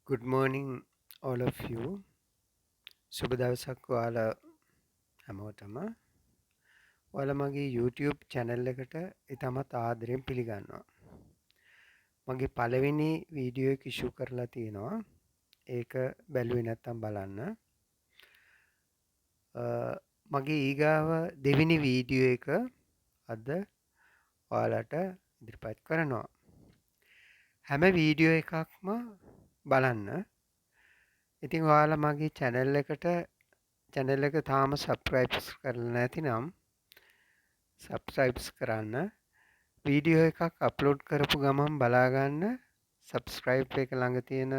Good morning, all of you. සුබ දවසක් ඔයාලා හැමෝටම. ඔයාලා මගේ YouTube channel එකට ඉතාමත් ආදරයෙන් පිළිගන්නවා. මගේ පළවෙනි වීඩියෝ එක issue කරලා තියෙනවා. ඒක බැලුවේ නැත්නම් බලන්න. මගේ ඊගාව දෙවෙනි වීඩියෝ එක අද ඔයාලට ඉදිරිපත් කරනවා. හැම වීඩියෝ එකක්ම බලන්න. ඉතින් ඔයාලා මගේ channel එක තාම subscribe කරලා නැතිනම් subscribe කරන්න. වීඩියෝ එකක් අප්ලෝඩ් කරපු ගමන් බලාගන්න subscribe එක ළඟ තියෙන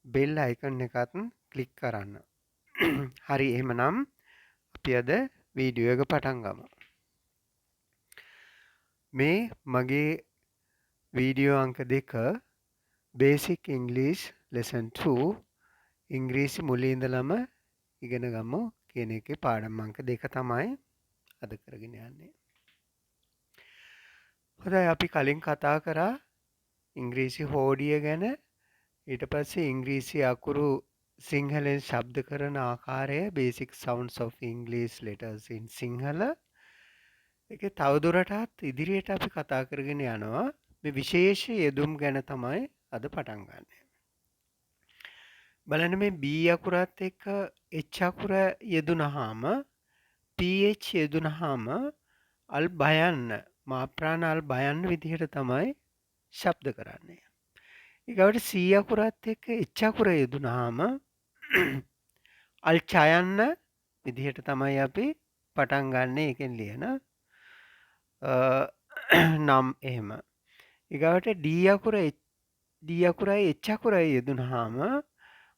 bell icon එකත් ක්ලික් කරන්න. හරි එහෙමනම් අපි අද වීඩියෝ එක පටන් ගමු. මේ මගේ වීඩියෝ අංක 2 basic english lesson 2 ඉංග්‍රීසි මුලින් ඉඳලම ඉගෙන ගමු කියන එකේ පාඩම් අංක 2 තමයි අද කරගෙන යන්නේ. හොඳයි අපි කලින් කතා කරා ඉංග්‍රීසි හෝඩිය ගැන. ඊට පස්සේ ඉංග්‍රීසි අකුරු සිංහලෙන් ශබ්ද කරන ආකාරය basic sounds of English letters in Sinhala. ඒකේ තවදුරටත් ඉදිරියට අපි කතා කරගෙන යනවා. මේ විශේෂ යෙදුම් ගැන තමයි අද පටන් ගන්නෙ. බලන්න මේ B අකුරත් එක්ක H අකුර යෙදුනහම PH යෙදුනහම අල් බයන්න මාප්‍රාණ අල් බයන්න විදිහට තමයි ශබ්ද කරන්නේ. ඊගොට C අකුරත් එක්ක H අකුර යෙදුනහම අල් ඡයන්න විදිහට තමයි අපි පටන් ගන්න. එකෙන් ලියන නම් එහෙම. ඊගොට D අකුරයි H අකුරයි යෙදුනහම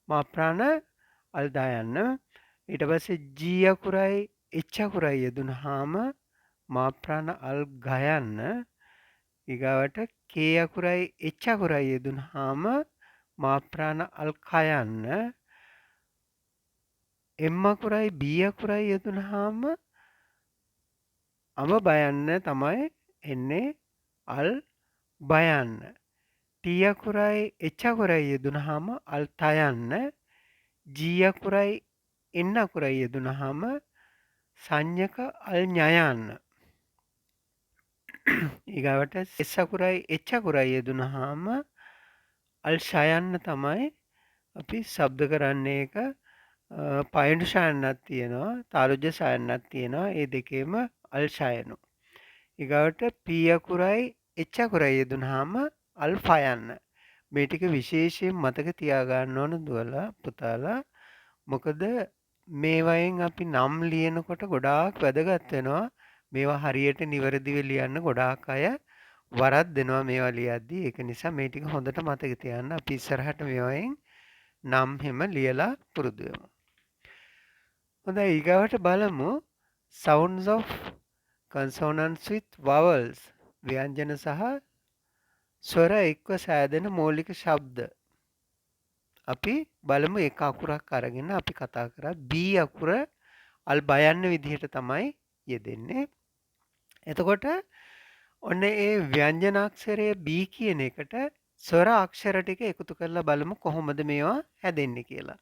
මාප්‍රාණ අල් දායන්න. ඊට පස්සේ G අකුරයි H අකුරයි යෙදුනහම මාප්‍රාණ අල් ගයන්න. ඊගාවට K අකුරයි H අකුරයි යෙදුනහම මාප්‍රාණ අල් කයන්න. M අකුරයි B අකුරයි යෙදුනහම අම බයන්න තමයි එන්නේ අල් බයන්න. T අකුරයි H අකුරයි යෙදුනහම අල් තයන්න. G අකුරයි N අකුරයි යෙදුනහම සංඥක අල් ඤයන්න. ඊගාවට S අකුරයි H අකුරයි යෙදුනහම අල් ෂයන්න තමයි අපි ශබ්ද කරන්නේ. එක පයින්ඩ් ෂයන්නක් තියෙනවා, තාලුජ්‍ය ෂයන්නක් තියෙනවා. ඒ දෙකේම අල් ෂයනු. ඊගාවට P අකුරයි H අකුරයි යෙදුනහම අල් ෆයන්න. මේ ටික විශේෂයෙන් මතක තියාගන්න ඕන දුවලා පුතාලා. මොකද මේවයෙන් අපි නම් ලියනකොට ගොඩාක් වැදගත් වෙනවා. මේවා හරියට නිවැරදිව ලියන්න ගොඩාක් අය වරද්දනවා මේවා ලියද්දී. ඒක නිසා මේ ටික හොඳට මතක තියාගන්න. අපි ඉස්සරහට මේවයෙන් නම් හැම ලියලා පුරුදු වෙමු. හොඳයි ඊගාවට බලමු sounds of consonants with vowels. ව්‍යංජන සහ ස්වර එක්ව සෑදෙන මৌলিক ශබ්ද. අපි බලමු එක අකුරක් අරගෙන අපි කතා කරා B අකුර අල් බයන්න විදිහට තමයි යෙදෙන්නේ. එතකොට ඔන්න ඒ ව්‍යංජනාක්ෂරය B කියන එකට ස්වර අක්ෂර ටික එකතු කරලා බලමු කොහොමද මේවා හැදෙන්නේ කියලා.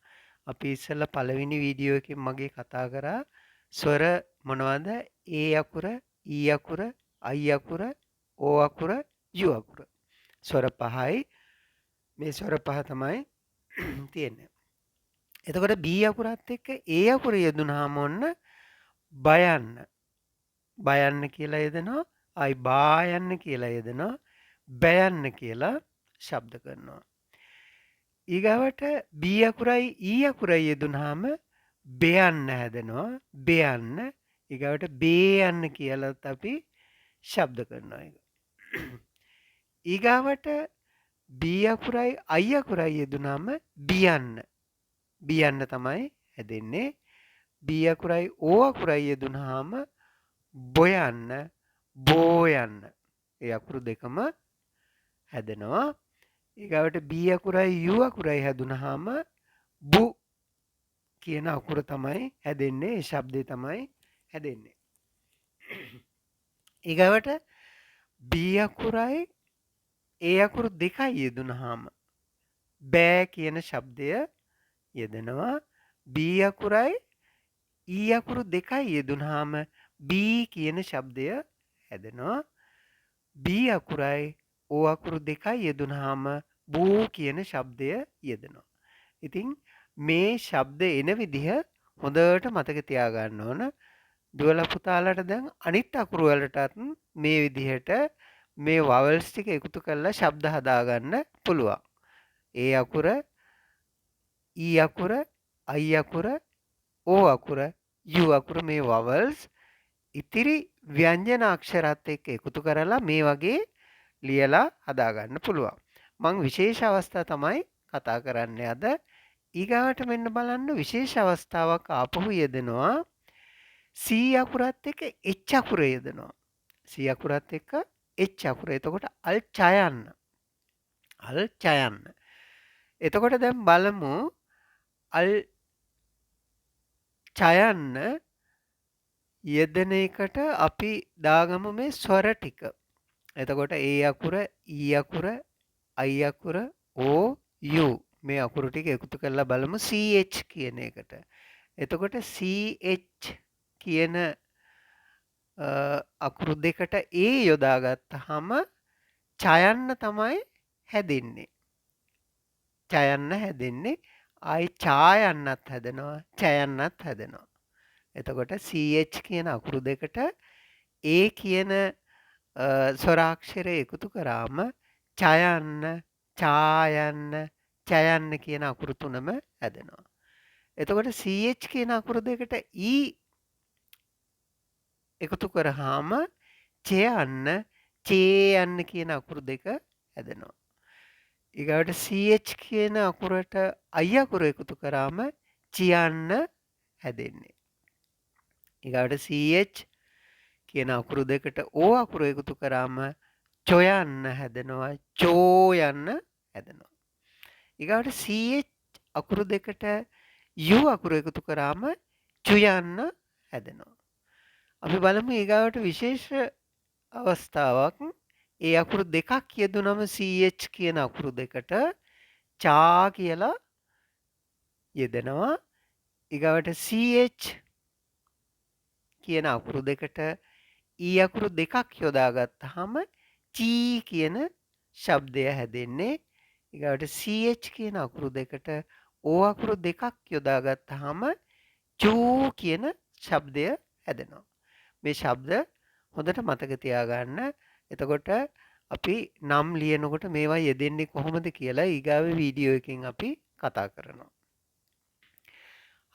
අපි ඉස්සෙල්ලා පළවෙනි වීඩියෝ එකෙන් මගේ කතා කරා ස්වර මොනවද? A අකුර, E අකුර, I අකුර, O අකුර, U අකුර. ස්වර පහයි. මේ ස්වර පහ තමයි තියෙන්නේ. එතකොට B අකුරත් එක්ක A අකුර යෙදුනහම ඔන්න බයන්න. බයන්න කියලා යෙදෙනවා. අයි බායන්න කියලා යෙදෙනවා. බයන්න කියලා ශබ්ද කරනවා. ඊගාවට B අකුරයි E අකුරයි යෙදුනහම බයන්න හැදෙනවා. බයන්න. ඊගාවට බේයන්න කියලාත් අපි ශබ්ද කරනවා. ඊගාවට B අකුරයි I අකුරයි යෙදුනම බියන්න. බියන්න තමයි හැදෙන්නේ. B අකුරයි O අකුරයි යෙදුනහම බොයන්න, බෝයන්න. ඒ අකුරු දෙකම හැදෙනවා. ඊගාවට B අකුරයි U අකුරයි හැදුනහම බු කියන අකුර තමයි හැදෙන්නේ. ඒ ශබ්දේ තමයි හැදෙන්නේ. ඊගාවට B අකුරයි A අකුරු දෙකයි යෙදුනහම බෑ කියන ශබ්දය යෙදෙනවා. B අකුරයි E අකුරු දෙකයි යෙදුනහම B කියන ශබ්දය හැදෙනවා. B අකුරයි O අකුරු දෙකයි යෙදුනහම බූ කියන ශබ්දය යෙදෙනවා. ඉතින් මේ ශබ්ද එන විදිහ හොඳට මතක තියාගන්න ඕන. දුවලා පුතාලට දැන් අනිත් අකුරු වලටත් මේ විදිහට මේ vowels ටික එකතු කරලා ශබ්ද හදාගන්න පුළුවන්. A අකුර, E අකුර, I අකුර, O අකුර, U අකුර මේ vowels ඉතිරි ව්‍යංජන අක්ෂරات එක්ක එකතු කරලා මේ වගේ ලියලා හදාගන්න පුළුවන්. මම විශේෂ අවස්ථා තමයි කතා කරන්නේ අද. ඊගාවට මෙන්න බලන්න විශේෂ අවස්ථාවක් ආපහු යෙදෙනවා. C අකුරත් එක්ක H අකුර යෙදෙනවා. C අකුරත් එක්ක H අකුර. එතකොට අල් ඡයන්න. අල් ඡයන්න. එතකොට දැන් බලමු අල් ඡයන්න යෙදෙන එකට අපි දාගමු මේ ස්වර ටික. එතකොට A අකුර, E අකුර, I අකුර, O, U මේ අකුරු ටික එකතු කරලා බලමු CH කියන එකට. එතකොට CH කියන අකුරු දෙකට A යොදාගත්තාම ඡයන්න තමයි හැදෙන්නේ. ඡයන්න හැදෙන්නේ. ආයි ඡායන්නත් හැදෙනවා, ඡයන්නත් හැදෙනවා. එතකොට CH කියන අකුරු දෙකට A කියන ස්වරාක්ෂරය එකතු කරාම ඡයන්න, ඡායන්න, ඡයන්න කියන අකුරු තුනම හැදෙනවා. එතකොට CH කියන අකුරු දෙකට E එකතු කරාම චයන්න, චේයන්න කියන අකුරු දෙක හැදෙනවා. ඊගාවට CH කියන අකුරට I අකුර එකතු කරාම චියන්න හැදෙන්නේ. ඊගාවට CH කියන අකුරු දෙකට O අකුර එකතු කරාම චොයන්න හැදෙනවා, චෝයන්න හැදෙනවා. ඊගාවට CH අකුරු දෙකට U අකුර එකතු කරාම චුයන්න හැදෙනවා. අපි බලමු ඊගාවට විශේෂ අවස්ථාවක්. ඒ අකුරු දෙකක් යෙදුනම CH කියන අකුරු දෙකට චා කියලා යෙදෙනවා. ඊගාවට CH කියන අකුරු දෙකට E අකුරු දෙකක් යොදාගත්තාම චී කියන ශබ්දය හැදෙන්නේ. ඊගාවට CH කියන අකුරු දෙකට O අකුරු දෙකක් යොදාගත්තාම චූ කියන ශබ්දය හැදෙනවා. මේ ශබ්ද හොඳට මතක තියාගන්න. එතකොට අපි නම් ලියනකොට මේවා යෙදෙන්නේ කොහොමද කියලා ඊගාවේ වීඩියෝ එකකින් අපි කතා කරනවා.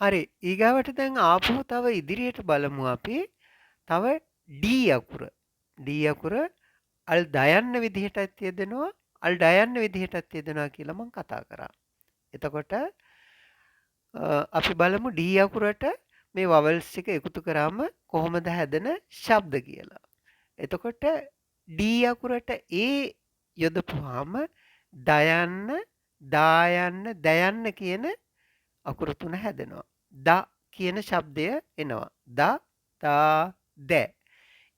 හරි, ඊගාවට දැන් ආපහු තව ඉදිරියට බලමු අපි. තව D අකුර. D අකුර අල් දයන්න විදිහටත් යෙදෙනවා, අල් ඩයන්න විදිහටත් යෙදෙනවා කියලා මම කතා කරා. එතකොට අපි බලමු D අකුරට මේ vowels එක එකතු කරාම කොහොමද හැදෙන ශබ්ද කියලා. එතකොට D අකුරට A යොදපුවාම දයන්න, දායන්න, දයන්න කියන අකුරු තුන හැදෙනවා. ද කියන ශබ්දය එනවා. ද, තා, ද.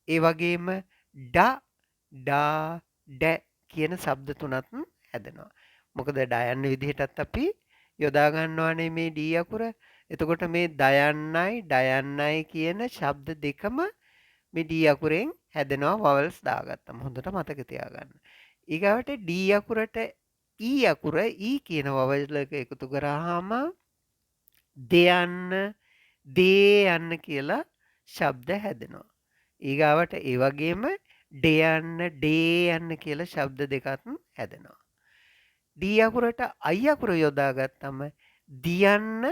ඒ වගේම ඩ, ඩා, ඩ කියන ශබ්ද තුනත් හැදෙනවා. මොකද ඩයන්න විදිහටත් අපි යොදා ගන්නවානේ මේ D අකුර. එතකොට මේ දයන්නයි, ඩයන්නයි කියන ශබ්ද දෙකම මේ D අකුරෙන් හැදෙනවා vowels දාගත්තම. හොඳට මතක තියාගන්න. ඊගාවට D අකුරට E අකුර E කියන vowel එක එකතු කරාම දෙයන්න, දේයන්න කියලා ශබ්ද හැදෙනවා. ඊගාවට ඒ වගේම ඩයන්න, ඩේයන්න කියලා ශබ්ද දෙකක් හැදෙනවා. D අකුරට I අකුර යොදාගත්තම දියන්න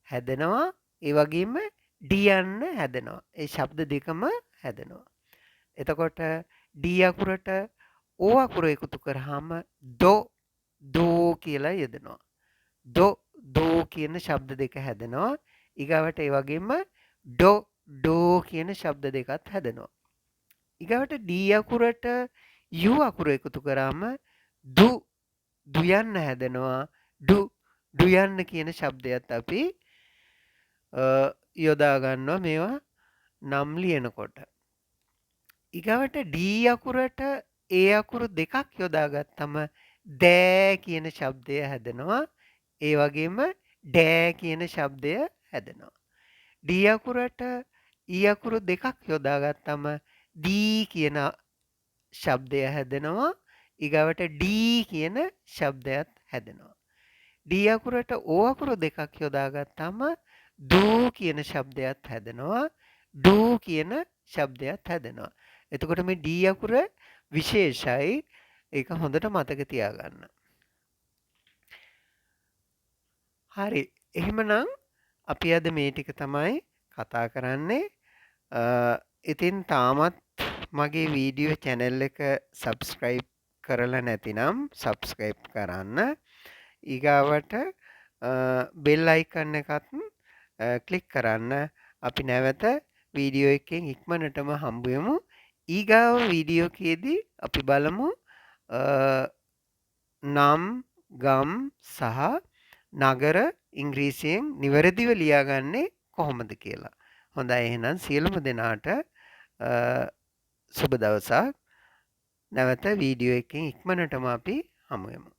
හැදෙනවා. ඒ වගේම ඩියන්න හැදෙනවා. ඒ ශබ්ද දෙකම හැදෙනවා. එතකොට D අකුරට O අකුර එකතු කරාම දෝ, දෝ කියලා යෙදෙනවා. දෝ, දෝ කියන ශබ්ද දෙක හැදෙනවා. ඊගාවට ඒ වගේම ඩෝ, ඩෝ කියන ශබ්ද දෙකත් හැදෙනවා. ඊගාවට D අකුරට U අකුර එකතු කරාම දු, දුයන්න හැදෙනවා. ඩු, ඩුයන්න කියන ශබ්දයත් අපි යොදා ගන්නවා මේවා නම් ලියනකොට. ඊගාවට D අකුරට A අකුරු දෙකක් යොදාගත්තම දෑ කියන ශබ්දය හැදෙනවා. ඒ වගේම ඩෑ කියන ශබ්දය හැදෙනවා. ඩී අකුරට ඊ අකුරු දෙකක් යොදාගත්තම දී කියන ශබ්දය හැදෙනවා. ඊගවට ඩී කියන ශබ්දයත් හැදෙනවා. ඩී අකුරට ඕ අකුරු දෙකක් යොදාගත්තම දූ කියන ශබ්දයත් හැදෙනවා. ඩූ කියන ශබ්දයත් හැදෙනවා. එතකොට මේ ඩී අකුර විශේෂයි. ඒක හොඳට මතක තියාගන්න. හරි. එහෙමනම් අපි අද මේ ටික තමයි කතා කරන්නේ. ඉතින් තාමත් මගේ වීඩියෝ channel එක subscribe කරලා නැතිනම් subscribe කරන්න. ඊගාවට bell icon එකත් click කරන්න. අපි නැවත වීඩියෝ එකෙන් ඉක්මනටම හම්බ වෙමු. ඊගාව වීඩියෝ එකේදී අපි බලමු නම් ගම් සහ නගර ඉංග්‍රීසියෙන් නිවැරදිව ලියාගන්නේ කොහොමද කියලා. හොඳයි එහෙනම් සියලුම දෙනාට සුබ දවසක්. නැවත වීඩියෝ එකකින් ඉක්මනටම අපි හමු වෙමු.